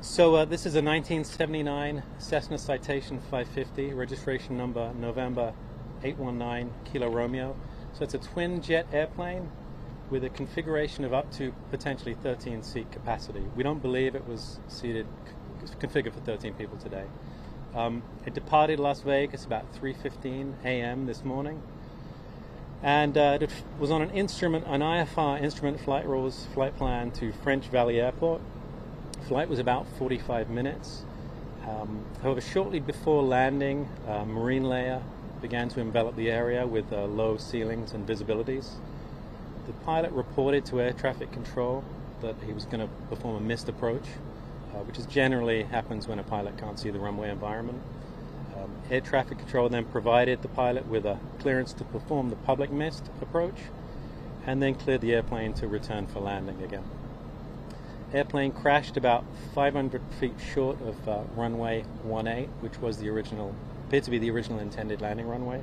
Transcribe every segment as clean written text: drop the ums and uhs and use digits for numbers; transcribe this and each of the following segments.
So this is a 1979 Cessna Citation 550, registration number November 819 Kilo Romeo. So it's a twin jet airplane with a configuration of up to potentially 13 seat capacity. We don't believe it was configured for 13 people today. It departed Las Vegas about 3:15 a.m. this morning, and it was on an IFR instrument flight rules flight plan to French Valley Airport. Flight was about 45 minutes. However, shortly before landing, a marine layer began to envelop the area with low ceilings and visibilities. The pilot reported to air traffic control that he was going to perform a missed approach, which generally happens when a pilot can't see the runway environment. Air traffic control then provided the pilot with a clearance to perform the public missed approach, and then cleared the airplane to return for landing again. Airplane crashed about 500 feet short of runway 18, which was appeared to be the original intended landing runway.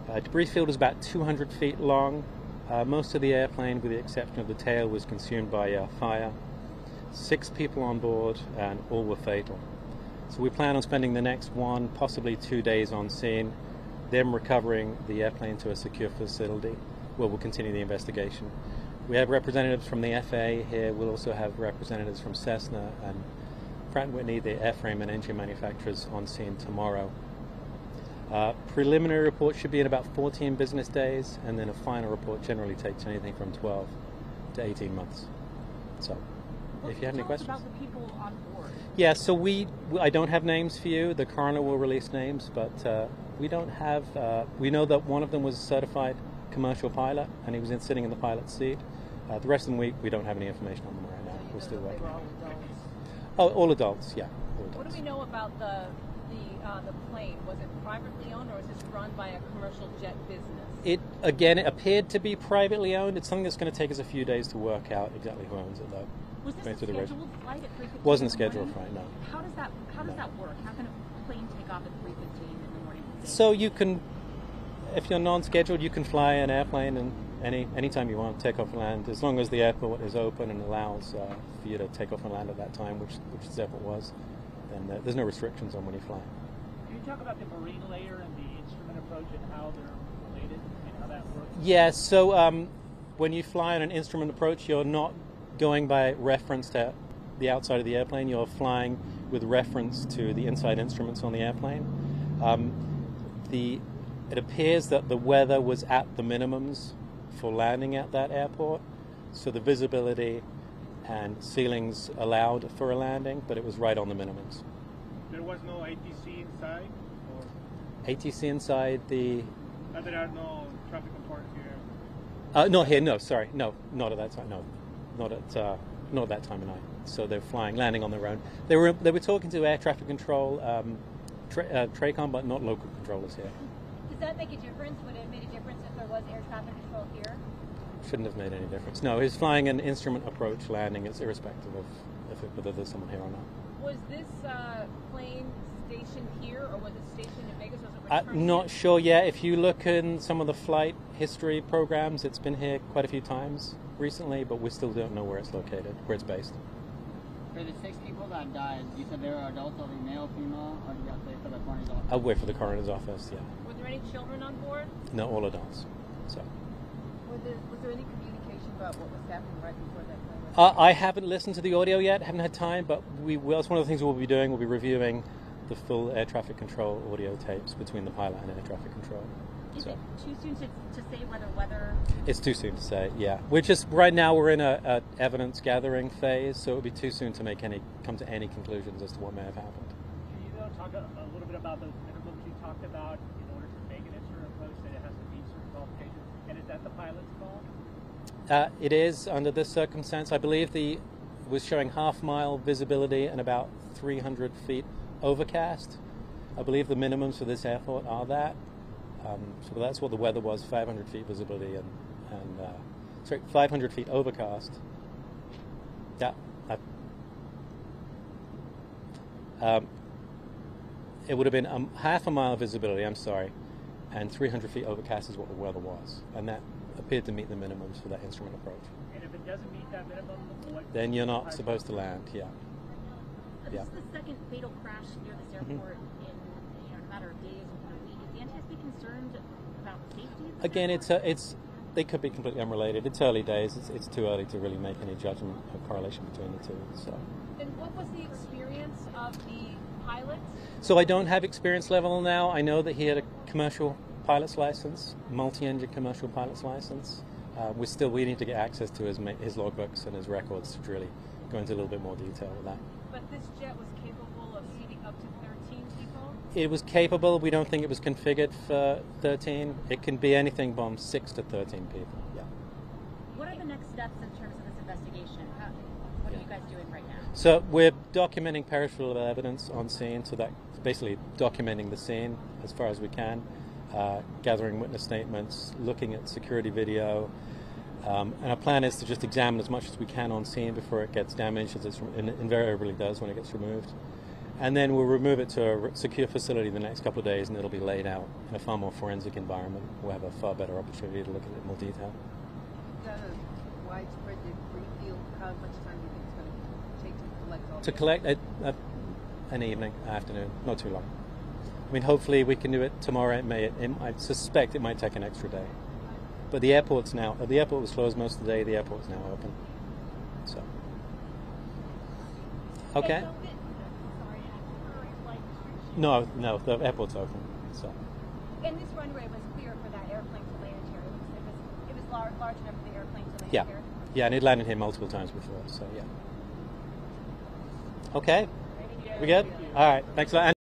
Debris field was about 200 feet long. Most of the airplane, with the exception of the tail, was consumed by fire. 6 people on board, and all were fatal. So we plan on spending the next 1, possibly 2 days on scene, then recovering the airplane to a secure facility where we'll continue the investigation. We have representatives from the FAA here. We'll also have representatives from Cessna and Pratt & Whitney, the airframe and engine manufacturers, on scene tomorrow. Preliminary report should be in about 14 business days, and then a final report generally takes anything from 12 to 18 months. So, if you have any questions. Tell us about the people on board. Yeah, so I don't have names for you. The coroner will release names, but we don't have. We know that one of them was a certified commercial pilot, and he was sitting in the pilot's seat. The rest of the week, we don't have any information on them right now. We're still working. They were all adults. Oh, all adults, yeah. All adults. What do we know about the plane? Was it privately owned, or was this run by a commercial jet business? It appeared to be privately owned. It's something that's going to take us a few days to work out exactly who owns it, though. Was this a scheduled flight at 3:15? Wasn't a scheduled flight, no. How does that work? How can a plane take off at 3:15 in the morning? So you can, if you're non-scheduled, you can fly an airplane and anytime you want, take off and land, as long as the airport is open and allows for you to take off and land at that time, which this airport was. Then there's no restrictions on when you fly. Can you talk about the marine layer and the instrument approach and how they're related and how that works? Yeah, so when you fly on an instrument approach, you're not going by reference to the outside of the airplane. You're flying with reference to the inside instruments on the airplane. It appears that the weather was at the minimums for landing at that airport, so the visibility and ceilings allowed for a landing, but it was right on the minimums. There was no ATC inside? Or? ATC inside the... There are no traffic controllers here? Not here, no, sorry. No, not at that time, no. Not at that time of night. So they're landing on their own. They were talking to air traffic control, TRACON, but not local controllers here. Does that make a difference? Would it have made a difference if there was air traffic control here? Shouldn't have made any difference. No, he's flying an instrument approach landing. It's irrespective of whether there's someone here or not. Was this plane stationed here, or was it stationed in Vegas? Was it not sure yet. If you look in some of the flight history programs, it's been here quite a few times recently, but we still don't know where it's located, where it's based. For the 6 people that died, you said they were adults, only male, female, or did you have to wait for the coroner's office? I'll wait for the coroner's office, yeah. Were there any children on board? No, all adults. So. Was there any communication about what was happening right before that plane? I haven't listened to the audio yet, haven't had time, but we will. It's one of the things we'll be doing. We'll be reviewing the full air traffic control audio tapes between the pilot and air traffic control. Is it too soon to say whether weather... It's too soon to say, yeah. Right now we're in a evidence gathering phase, so it would be too soon to come to any conclusions as to what may have happened. Can you talk a little bit about those minimums you talked about in order to make an instrument approach, that it has to meet certain qualifications? And is that the pilot's call? It is under this circumstance. I believe it was showing half-mile visibility and about 300 feet overcast. I believe the minimums for this airport are that. So that's what the weather was: 500 feet visibility and 500 feet overcast. Yeah. It would have been half a mile visibility. I'm sorry, and 300 feet overcast is what the weather was, and that appeared to meet the minimums for that instrument approach. And if it doesn't meet that minimum, then you're not supposed to land. Yeah. This Yeah. is the second fatal crash near this airport in a matter of days within a week. Is the NTSB concerned about safety of this Again, airport? they could be completely unrelated. It's early days. It's too early to really make any judgment or correlation between the two. So. And what was the experience of the pilot? So I don't have experience level now. I know that he had a commercial pilot's license, multi-engine commercial pilot's license. We need to get access to his logbooks and his records to really go into a little bit more detail with that. But this jet was capable of seating up to 13 people? It was capable. We don't think it was configured for 13. It can be anything from 6 to 13 people. Yeah. What are the next steps in terms of this investigation? What are you guys doing right now? So we're documenting peripheral evidence on scene, so that's basically documenting the scene as far as we can, gathering witness statements, looking at security video, and our plan is to just examine as much as we can on scene before it gets damaged, as it invariably does when it gets removed. And then we'll remove it to a secure facility the next couple of days, and it'll be laid out in a far more forensic environment. We'll have a far better opportunity to look at it in more detail. Is that a widespread debris field? How much time do you think it's going to take to collect all To the collect an evening, afternoon, not too long. I mean, hopefully we can do it tomorrow. I suspect it might take an extra day. But the airport was closed most of the day. The airport's now open. So. Okay. No, the airport's open. So. And this runway was clear for that airplane to land here. It was large enough for the airplane to land Yeah. here. Yeah, and it landed here multiple times before. So yeah. Okay. We good? All right. Thanks a lot.